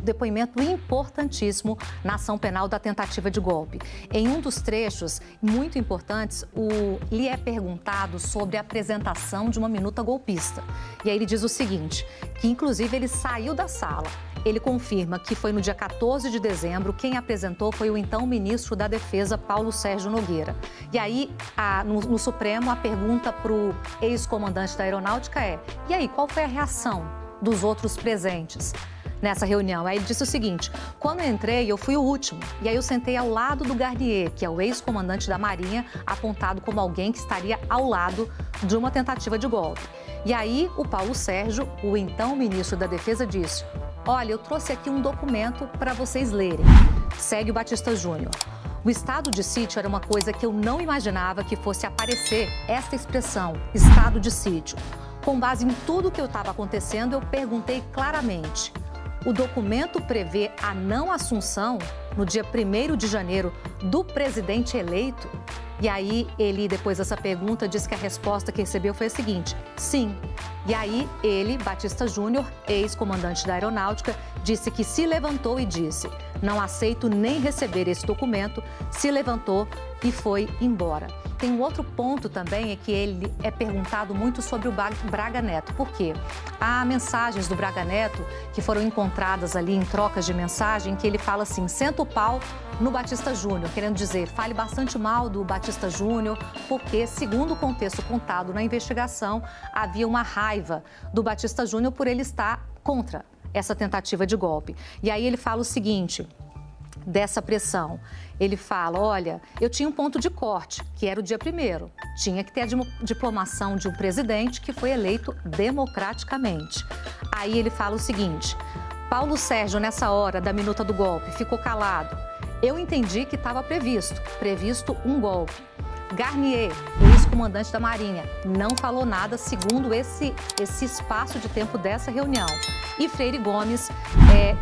depoimento importantíssimo na ação penal da tentativa de golpe. Em um dos trechos muito importantes, lhe é perguntado sobre a apresentação de uma minuta golpista. E aí ele diz o seguinte, que inclusive ele saiu da sala. Ele confirma que foi no dia 14 de dezembro, quem apresentou foi o então ministro da Defesa, Paulo Sérgio Nogueira. E aí, no Supremo, a pergunta para o ex-comandante da Aeronáutica é: e aí, qual foi a reação dos outros presentes nessa reunião? Aí ele disse o seguinte: quando eu entrei, eu fui o último. E aí eu sentei ao lado do Garnier, que é o ex-comandante da Marinha, apontado como alguém que estaria ao lado de uma tentativa de golpe. E aí o Paulo Sérgio, o então ministro da Defesa, disse: olha, eu trouxe aqui um documento para vocês lerem. Segue o Batista Júnior. O estado de sítio era uma coisa que eu não imaginava que fosse aparecer esta expressão, estado de sítio. Com base em tudo que estava acontecendo, eu perguntei claramente: o documento prevê a não assunção no dia 1º de janeiro do presidente eleito? E aí ele, depois dessa pergunta, disse que a resposta que recebeu foi a seguinte: sim. E aí ele, Batista Júnior, ex-comandante da Aeronáutica, disse que se levantou e disse: não aceito nem receber esse documento, se levantou e foi embora. Tem um outro ponto também, é que ele é perguntado muito sobre o Braga Neto. Por quê? Há mensagens do Braga Neto que foram encontradas ali em trocas de mensagem, que ele fala assim: senta o pau no Batista Júnior, querendo dizer, fale bastante mal do Batista Júnior, porque, segundo o contexto contado na investigação, havia uma raiva do Batista Júnior por ele estar contra essa tentativa de golpe. E aí ele fala o seguinte dessa pressão. Ele fala: olha, eu tinha um ponto de corte, que era o dia 1º. Tinha que ter a diplomação de um presidente que foi eleito democraticamente. Aí ele fala o seguinte: Paulo Sérgio, nessa hora da minuta do golpe, ficou calado. Eu entendi que estava previsto um golpe. Garnier, o ex-comandante da Marinha, não falou nada segundo esse espaço de tempo dessa reunião. E Freire Gomes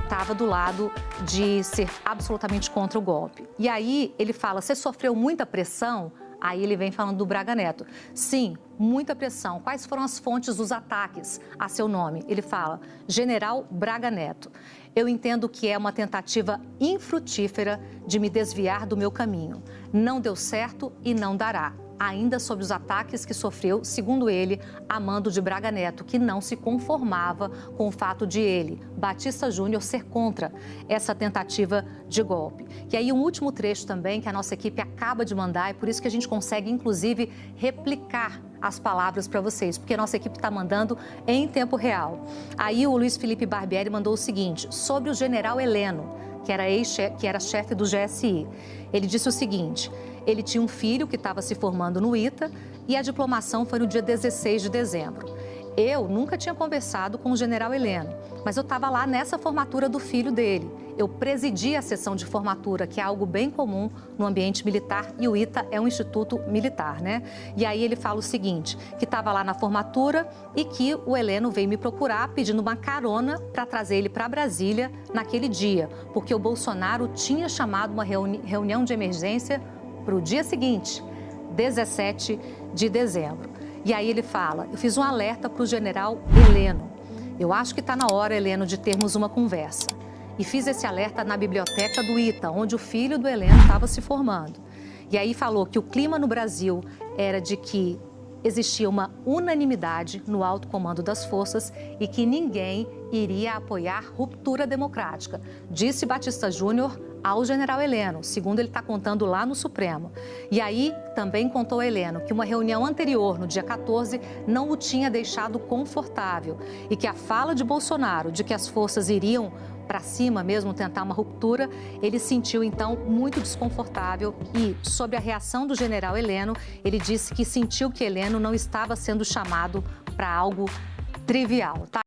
estava do lado de ser absolutamente contra o golpe. E aí ele fala: você sofreu muita pressão? Aí ele vem falando do Braga Neto. Sim, muita pressão. Quais foram as fontes dos ataques a seu nome? Ele fala: General Braga Neto. Eu entendo que é uma tentativa infrutífera de me desviar do meu caminho. Não deu certo e não dará. Ainda sobre os ataques que sofreu, segundo ele, a mando de Braga Neto, que não se conformava com o fato de ele, Batista Júnior, ser contra essa tentativa de golpe. E aí um último trecho também que a nossa equipe acaba de mandar, e por isso que a gente consegue, inclusive, replicar as palavras para vocês, porque a nossa equipe está mandando em tempo real. Aí o Luiz Felipe Barbieri mandou o seguinte, sobre o general Heleno, que era chefe do GSI. Ele disse o seguinte: ele tinha um filho que estava se formando no ITA e a diplomação foi no dia 16 de dezembro. Eu nunca tinha conversado com o general Heleno, mas eu estava lá nessa formatura do filho dele. Eu presidi a sessão de formatura, que é algo bem comum no ambiente militar, e o ITA é um instituto militar, né? E aí ele fala o seguinte, que estava lá na formatura e que o Heleno veio me procurar pedindo uma carona para trazer ele para Brasília naquele dia, porque o Bolsonaro tinha chamado uma reunião de emergência para o dia seguinte, 17 de dezembro. E aí ele fala: eu fiz um alerta para o general Heleno. Eu acho que está na hora, Heleno, de termos uma conversa. E fiz esse alerta na biblioteca do ITA, onde o filho do Heleno estava se formando. E aí falou que o clima no Brasil era de que existia uma unanimidade no alto comando das forças e que ninguém iria apoiar ruptura democrática, disse Batista Júnior ao general Heleno, segundo ele está contando lá no Supremo. E aí também contou Heleno que uma reunião anterior, no dia 14, não o tinha deixado confortável e que a fala de Bolsonaro de que as forças iriam para cima mesmo, tentar uma ruptura, ele sentiu então muito desconfortável e, sobre a reação do general Heleno, ele disse que sentiu que Heleno não estava sendo chamado para algo trivial, tá?